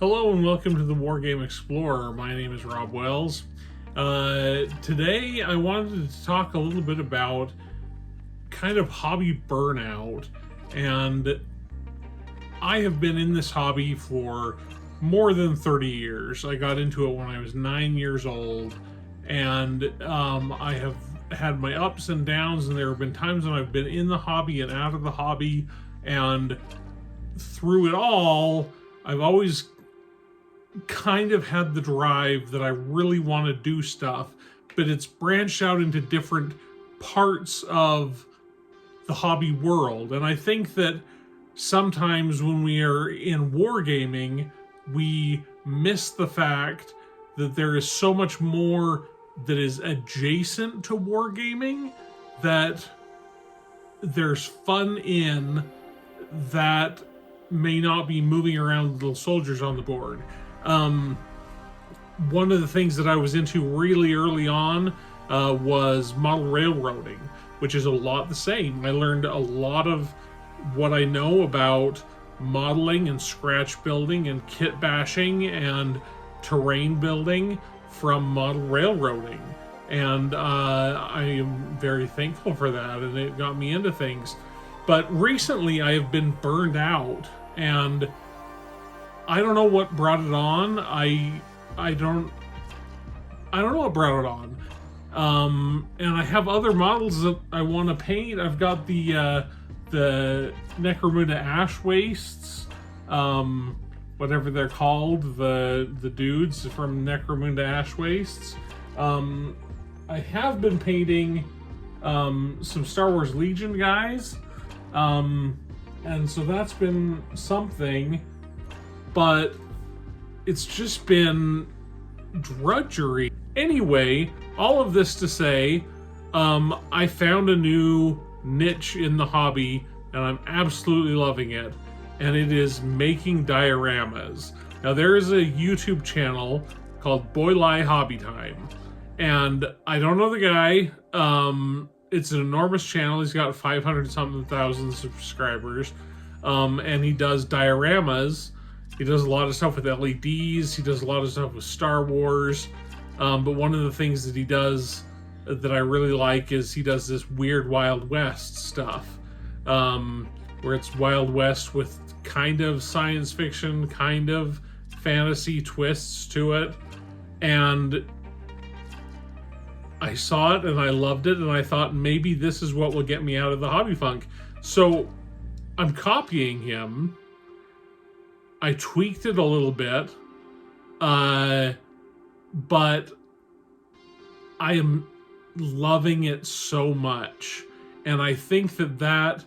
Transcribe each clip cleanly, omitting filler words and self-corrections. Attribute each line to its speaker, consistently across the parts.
Speaker 1: Hello and welcome to the Wargame Explorer. My name is Rob Wells. Today I wanted to talk a little bit about kind of hobby burnout, and I have been in this hobby for more than 30 years. I got into it when I was 9 years old, and I have had my ups and downs, and there have been times when I've been in the hobby and out of the hobby, and through it all, I've always kind of had the drive that I really want to do stuff, but it's branched out into different parts of the hobby world. And I think that sometimes when we are in wargaming, we miss the fact that there is so much more that is adjacent to wargaming that there's fun in that may not be moving around little soldiers on the board. One of the things that I was into really early on was model railroading, which is a lot the same. I learned a lot of what I know about modeling and scratch building and kit bashing and terrain building from model railroading. And I am very thankful for that, and it got me into things. But recently I have been burned out, and I don't know what brought it on. I don't know what brought it on. And I have other models that I want to paint. I've got the Necromunda Ash Wastes, whatever they're called, the dudes from Necromunda Ash Wastes. I have been painting some Star Wars Legion guys, and so that's been something. But it's just been drudgery. Anyway, all of this to say, I found a new niche in the hobby, and I'm absolutely loving it. And it is making dioramas. Now, there is a YouTube channel called Boylai Hobby Time, and I don't know the guy. It's an enormous channel. He's got 500-something thousand subscribers, and he does dioramas. He does a lot of stuff with LEDs. He does a lot of stuff with Star Wars. But one of the things that he does that I really like is he does this weird Wild West stuff, where it's Wild West with kind of science fiction, kind of fantasy twists to it. And I saw it and I loved it, and I thought maybe this is what will get me out of the hobby funk. So I'm copying him. I tweaked it a little bit, but I am loving it so much. And I think that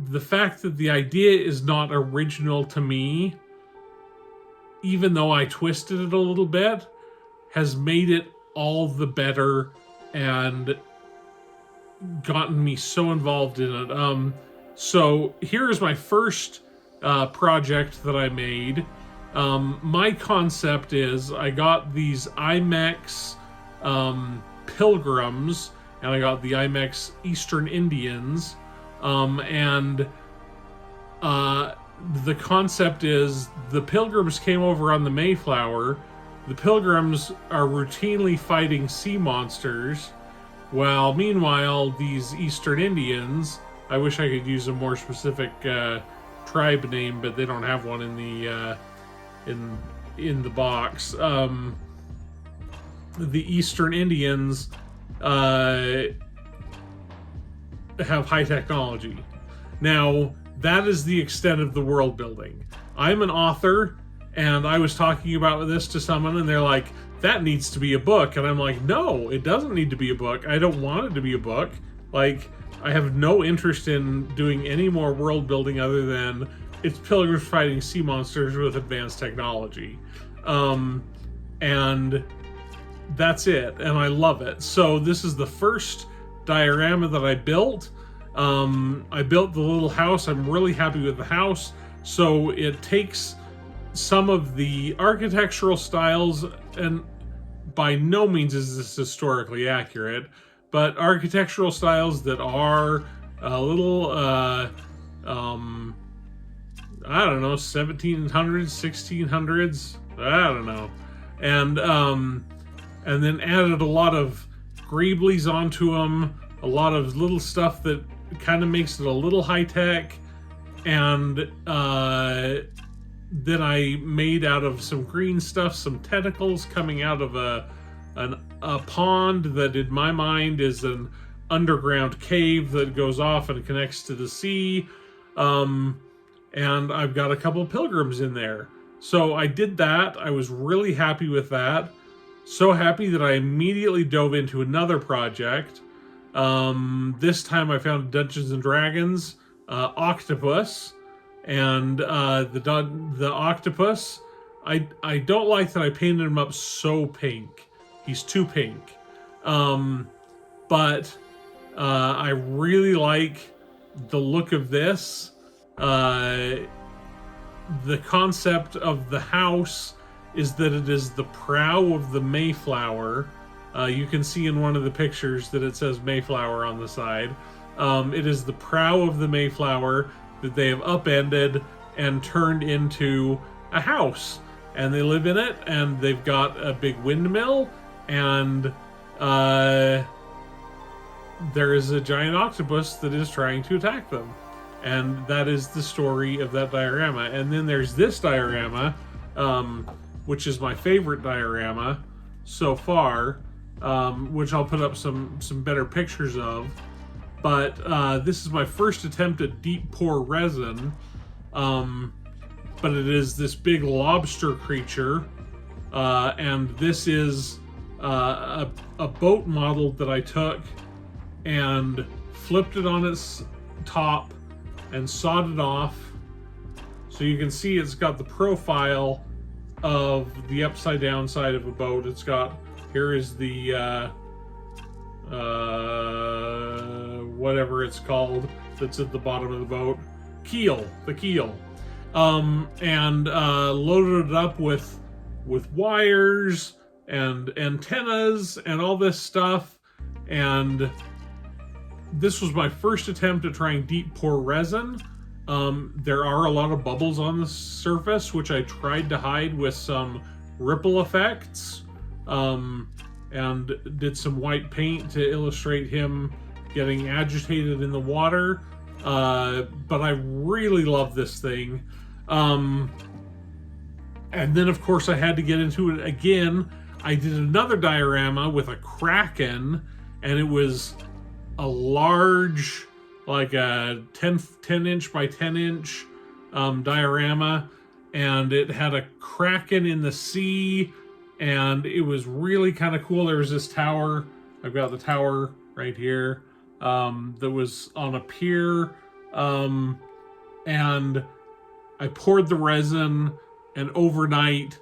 Speaker 1: the fact that the idea is not original to me, even though I twisted it a little bit, has made it all the better and gotten me so involved in it. So here is my first project that I made. My concept is I got these IMEX Pilgrims, and I got the IMEX Eastern Indians, and the concept is the Pilgrims came over on the Mayflower. The Pilgrims are routinely fighting sea monsters, while meanwhile these Eastern Indians, I wish I could use a more specific tribe name, but they don't have one in the box. The Eastern Indians have high technology. Now, that is the extent of the world building. I'm an author, and I was talking about this to someone, and they're like, that needs to be a book. And I'm like, no, it doesn't need to be a book. I don't want it to be a book. Like, I have no interest in doing any more world building other than it's pilgrims fighting sea monsters with advanced technology. And that's it. And I love it. So this is the first diorama that I built. I built the little house. I'm really happy with the house. So it takes some of the architectural styles, and by no means is this historically accurate, but architectural styles that are a little I don't know, 1700s, 1600s, I don't know. And then added a lot of greeblies onto them, a lot of little stuff that kind of makes it a little high tech. And then I made out of some green stuff some tentacles coming out of a pond that in my mind is an underground cave that goes off and connects to the sea. And I've got a couple pilgrims in there. So I did that. I was really happy with that. So happy that I immediately dove into another project. This time I found Dungeons and Dragons octopus. And the octopus, I don't like that I painted him up so pink. He's too pink. But I really like the look of this. The concept of the house is that it is the prow of the Mayflower. You can see in one of the pictures that it says Mayflower on the side. It is the prow of the Mayflower that they have upended and turned into a house. And they live in it, and they've got a big windmill, and there is a giant octopus that is trying to attack them. And that is the story of that diorama. And then there's this diorama, which is my favorite diorama so far, which I'll put up some better pictures of. But this is my first attempt at deep pour resin. But it is this big lobster creature. And this is a boat model that I took and flipped it on its top and sawed it off. So you can see it's got the profile of the upside down side of a boat. It's got, here is the whatever it's called that's at the bottom of the boat, the keel, and loaded it up with wires and antennas and all this stuff. And this was my first attempt at trying deep pour resin. There are a lot of bubbles on the surface, which I tried to hide with some ripple effects, and did some white paint to illustrate him getting agitated in the water. But I really love this thing. And then, of course, I had to get into it again. I did another diorama with a kraken, and it was a large, like a 10 inch by 10 inch diorama, and it had a kraken in the sea, and it was really kind of cool. There was this tower, I've got the tower right here, that was on a pier, and I poured the resin, and overnight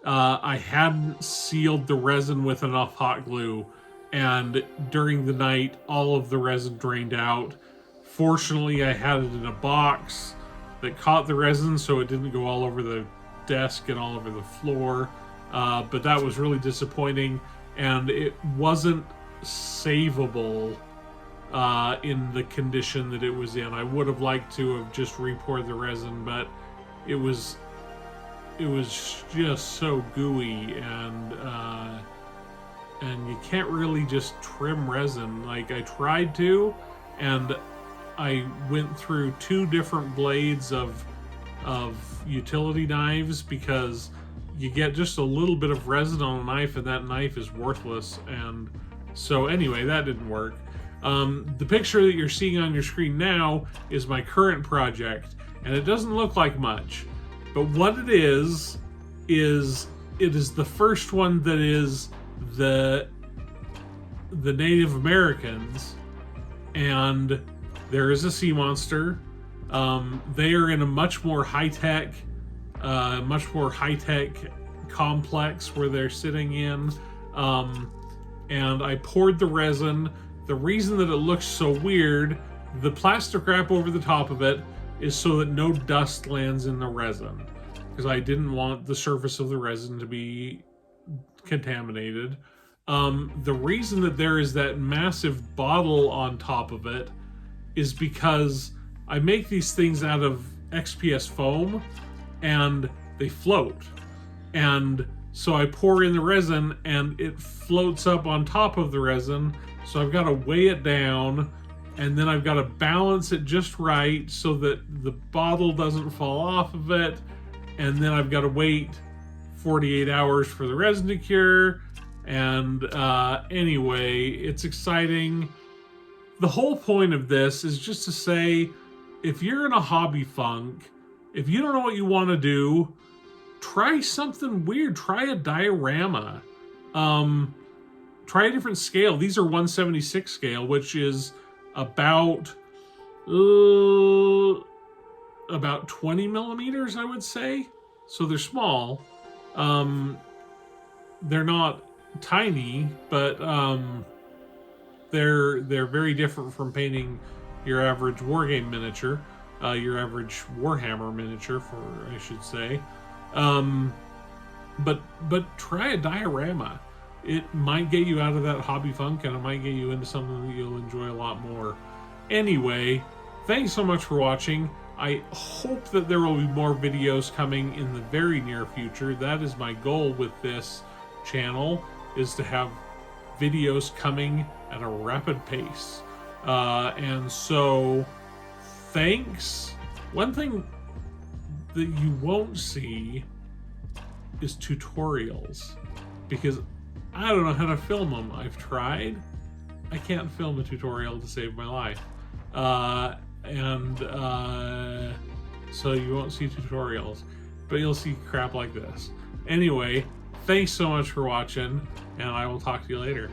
Speaker 1: I hadn't sealed the resin with enough hot glue, and during the night all of the resin drained out. Fortunately, I had it in a box that caught the resin, so it didn't go all over the desk and all over the floor, but that was really disappointing, and it wasn't savable in the condition that it was in. I would have liked to have just re-poured the resin, but it was just so gooey, and you can't really just trim resin. Like, I tried to, and I went through 2 different blades of utility knives, because you get just a little bit of resin on a knife and that knife is worthless. And so anyway, that didn't work. The picture that you're seeing on your screen now is my current project, and it doesn't look like much, but what it is it is the first one that is the Native Americans, and there is a sea monster. They are in a much more high-tech complex where they're sitting in, and I poured the resin. The reason that it looks so weird, the plastic wrap over the top of it is so that no dust lands in the resin, because I didn't want the surface of the resin to be contaminated. The reason that there is that massive bottle on top of it is because I make these things out of XPS foam, and they float. And so I pour in the resin and it floats up on top of the resin. So I've got to weigh it down, and then I've got to balance it just right so that the bottle doesn't fall off of it. And then I've got to wait 48 hours for the resin to cure. And anyway, it's exciting. The whole point of this is just to say, if you're in a hobby funk, if you don't know what you want to do, try something weird. Try a diorama. Try a different scale. These are 1/76 scale, which is about 20 millimeters, I would say. So they're small. They're not tiny, but they're very different from painting your average wargame miniature, your average Warhammer miniature, I should say. But try a diorama. It might get you out of that hobby funk, and it might get you into something that you'll enjoy a lot more. Anyway, thanks so much for watching. I hope that there will be more videos coming in the very near future. That is my goal with this channel, is to have videos coming at a rapid pace. And so, thanks. One thing that you won't see is tutorials, because I don't know how to film them. I've tried. I can't film a tutorial to save my life. So you won't see tutorials, but you'll see crap like this. Anyway, thanks so much for watching, and I will talk to you later.